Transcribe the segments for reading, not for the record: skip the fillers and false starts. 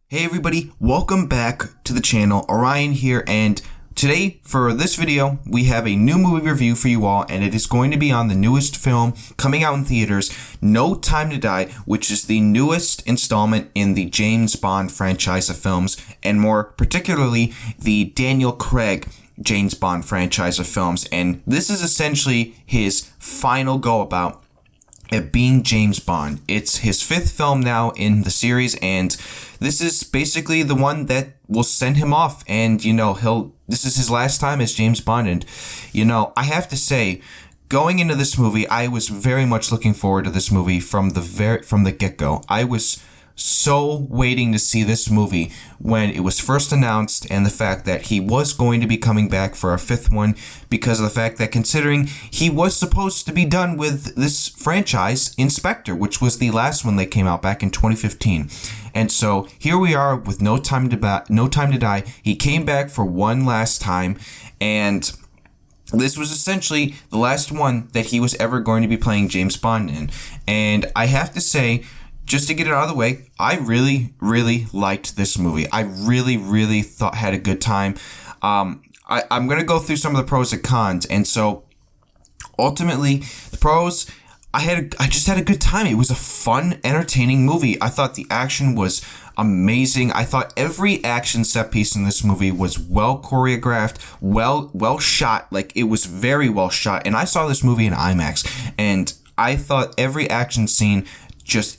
Hey everybody, welcome back to the channel. Orion here, and today for this video we have a new movie review for you all, and it is going to be on the newest film coming out in theaters, No Time to Die, which is the newest installment in the James Bond franchise of films, and more particularly the Daniel Craig James Bond franchise of films. And this is essentially his final go about at being James Bond. It's his fifth film now in the series, and this is basically the one that will send him off. And this is his last time as James Bond. And I have to say, going into this movie, I was very much looking forward to this movie from the get-go. I was so waiting to see this movie when it was first announced, and the fact that he was going to be coming back for a fifth one, because of the fact that, considering he was supposed to be done with this franchise in Spectre, which was the last one that came out back in 2015. And so here we are with No Time to Die. He came back for one last time, and this was essentially the last one that he was ever going to be playing James Bond in. And I have to say, just to get it out of the way, I really, really liked this movie. I really, really had a good time. I'm going to go through some of the pros and cons. And so, ultimately, the pros, I just had a good time. It was a fun, entertaining movie. I thought the action was amazing. I thought every action set piece in this movie was well choreographed, well shot. Like, it was very well shot. And I saw this movie in IMAX, and I thought every action scene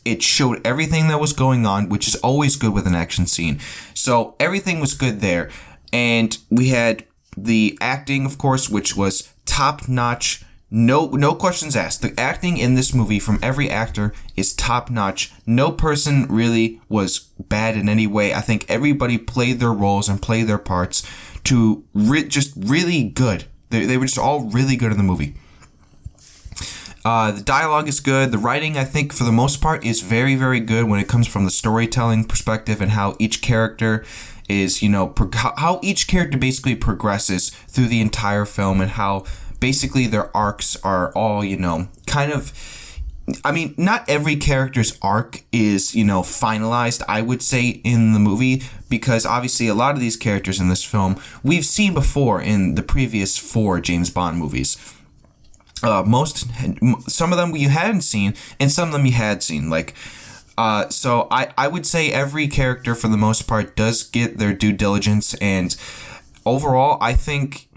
it showed everything that was going on, which is always good with an action scene. So everything was good there. And we had the acting, of course, which was top notch. No questions asked. The acting in this movie from every actor is top notch. No person really was bad in any way. I think everybody played their roles and played their parts to just really good. They were just all really good in the movie. The dialogue is good. The writing, I think, for the most part, is very, very good when it comes from the storytelling perspective, and how each character is, how each character basically progresses through the entire film, and how basically their arcs are all, kind of, I mean, not every character's arc is, finalized, I would say, in the movie, because obviously a lot of these characters in this film we've seen before in the previous 4 James Bond movies. Some of them you hadn't seen, and some of them you had seen. So I would say every character, for the most part, does get their due diligence, and overall, I think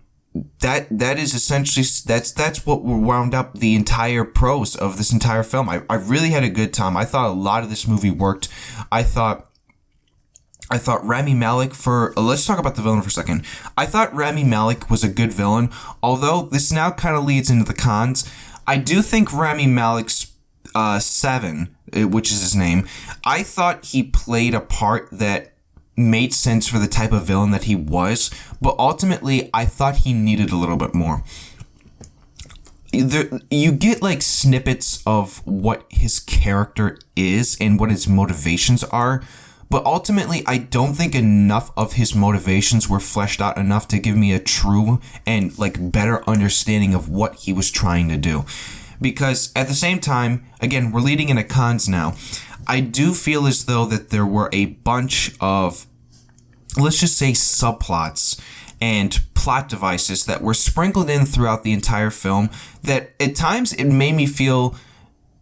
that is essentially that's what wound up the entire pros of this entire film. I really had a good time. I thought a lot of this movie worked. I thought Rami Malek let's talk about the villain for a second. I thought Rami Malek was a good villain, although this now kind of leads into the cons. I do think Rami Malek's Seven, which is his name, I thought he played a part that made sense for the type of villain that he was, but ultimately I thought he needed a little bit more. You get snippets of what his character is and what his motivations are, but ultimately, I don't think enough of his motivations were fleshed out enough to give me a true and better understanding of what he was trying to do. Because at the same time, again, we're leading into cons now. I do feel as though that there were a bunch of, let's just say, subplots and plot devices that were sprinkled in throughout the entire film that at times it made me feel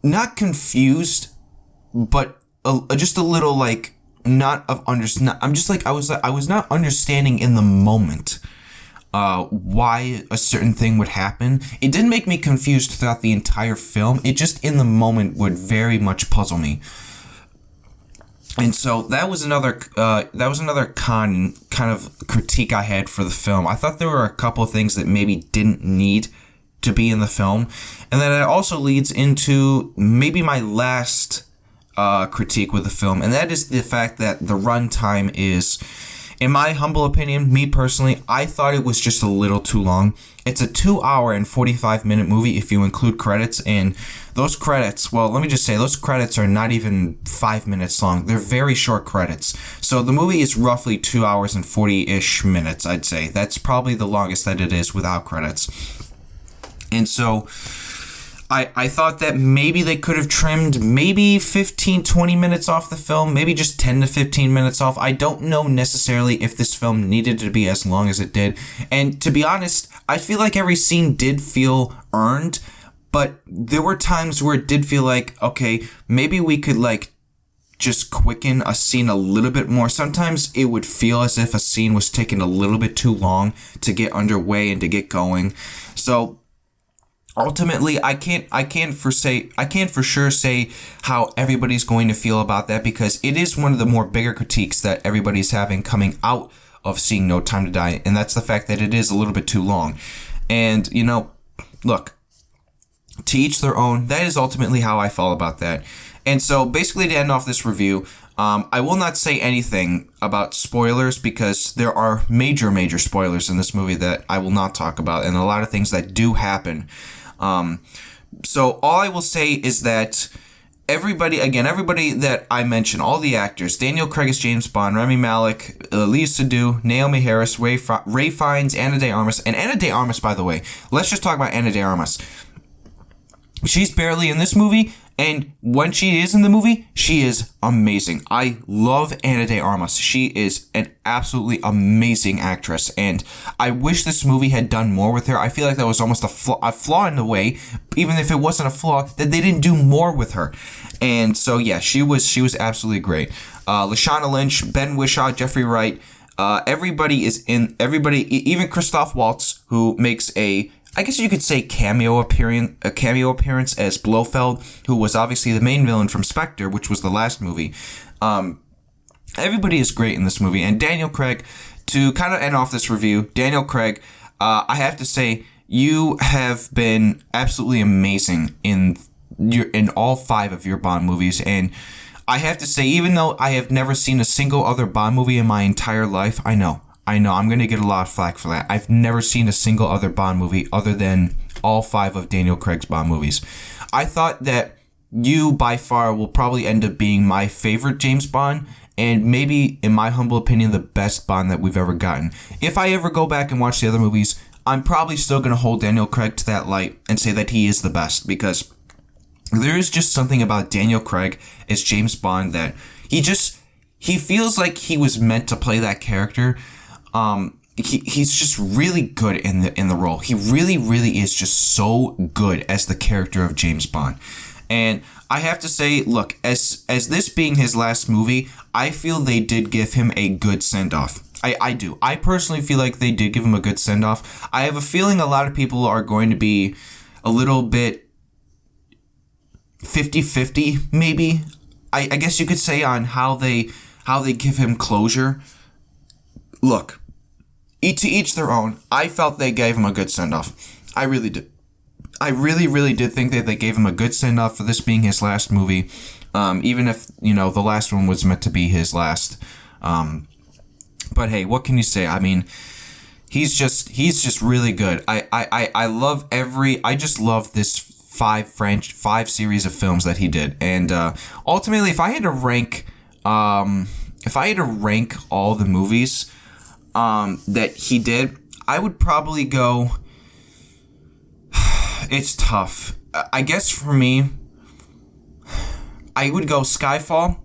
not confused, but just a little I was not understanding in the moment why a certain thing would happen. It didn't make me confused throughout the entire film. It just in the moment would very much puzzle me. And so that was another kind of critique I had for the film. I thought there were a couple of things that maybe didn't need to be in the film, and then it also leads into maybe my last critique with the film, and that is the fact that the runtime is, in my humble opinion, me personally, I thought it was just a little too long. It's a 2-hour and 45-minute movie if you include credits, and those credits, well, let me just say, those credits are not even 5 minutes long. They're very short credits. So the movie is roughly 2 hours and 40-ish minutes, I'd say. That's probably the longest that it is without credits. And so I thought that maybe they could have trimmed maybe 15, 20 minutes off the film, maybe just 10 to 15 minutes off. I don't know necessarily if this film needed to be as long as it did. And to be honest, I feel like every scene did feel earned, but there were times where it did feel like, okay, maybe we could like just quicken a scene a little bit more. Sometimes it would feel as if a scene was taking a little bit too long to get underway and to get going. So ultimately, I can't for sure say how everybody's going to feel about that, because it is one of the more bigger critiques that everybody's having coming out of seeing No Time to Die, and that's the fact that it is a little bit too long. And, you know, look, to each their own. That is ultimately how I feel about that. And so basically, to end off this review, I will not say anything about spoilers, because there are major spoilers in this movie that I will not talk about, and a lot of things that do happen. So all I will say is that everybody that I mentioned, all the actors, Daniel Craig as James Bond, Rami Malek, Léa Seydoux, Naomi Harris, Ray Fiennes, Ana de Armas. And Ana de Armas, by the way, let's just talk about Ana de Armas. She's barely in this movie, and when she is in the movie, she is amazing. I love Ana de Armas. She is an absolutely amazing actress, and I wish this movie had done more with her. I feel like that was almost a flaw in the way, even if it wasn't a flaw, that they didn't do more with her. And so, yeah, she was absolutely great. Lashana Lynch, Ben Whishaw, Jeffrey Wright, everybody is in, even Christoph Waltz, who makes I guess you could say cameo appearance as Blofeld, who was obviously the main villain from Spectre, which was the last movie. Everybody is great in this movie. And Daniel Craig, to kind of end off this review, Daniel Craig, I have to say, you have been absolutely amazing in all 5 of your Bond movies. And I have to say, even though I have never seen a single other Bond movie in my entire life, I know I'm going to get a lot of flack for that. I've never seen a single other Bond movie other than all 5 of Daniel Craig's Bond movies. I thought that you, by far, will probably end up being my favorite James Bond, and maybe, in my humble opinion, the best Bond that we've ever gotten. If I ever go back and watch the other movies, I'm probably still going to hold Daniel Craig to that light and say that he is the best, because there is just something about Daniel Craig as James Bond that he feels like he was meant to play that character. He's just really good in the role. He really is just so good as the character of James Bond. And I have to say, look, as this being his last movie, I feel they did give him a good send-off. I do. I personally feel like they did give him a good send-off. I have a feeling a lot of people are going to be a little bit 50-50, maybe. I guess you could say, on how they give him closure. Look, to each their own. I felt they gave him a good send-off. I really did. I really did think that they gave him a good send-off for this being his last movie, even if, the last one was meant to be his last. But hey, what can you say? I mean, he's just really good. I just love this five series of films that he did. And ultimately, if I had to rank all the movies that he did, I would probably go. It's tough. I guess for me, I would go Skyfall,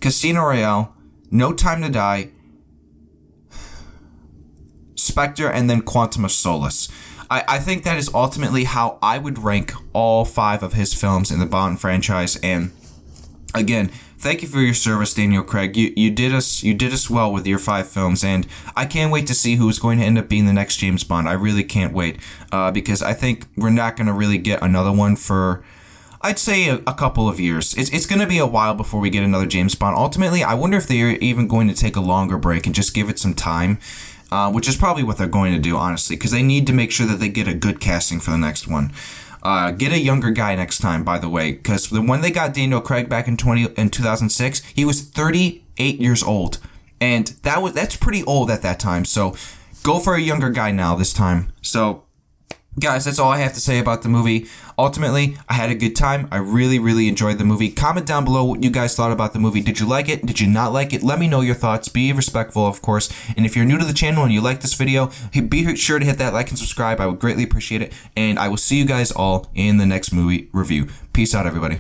Casino Royale, No Time to Die, Spectre, and then Quantum of Solace. I think that is ultimately how I would rank all 5 of his films in the Bond franchise. And again, thank you for your service, Daniel Craig. You did us well with your 5 films, and I can't wait to see who is going to end up being the next James Bond. I really can't wait, because I think we're not going to really get another one for, I'd say, a couple of years. It's going to be a while before we get another James Bond. Ultimately, I wonder if they're even going to take a longer break and just give it some time, which is probably what they're going to do, honestly, because they need to make sure that they get a good casting for the next one. Get a younger guy next time, by the way, because when they got Daniel Craig back in 2006, he was 38 years old, and that's pretty old at that time. So go for a younger guy now this time. So Guys, that's all I have to say about the movie. Ultimately, I had a good time. I really, really enjoyed the movie. Comment down below what you guys thought about the movie. Did you like it? Did you not like it? Let me know your thoughts. Be respectful, of course. And if you're new to the channel and you like this video, be sure to hit that like and subscribe. I would greatly appreciate it. And I will see you guys all in the next movie review. Peace out, everybody.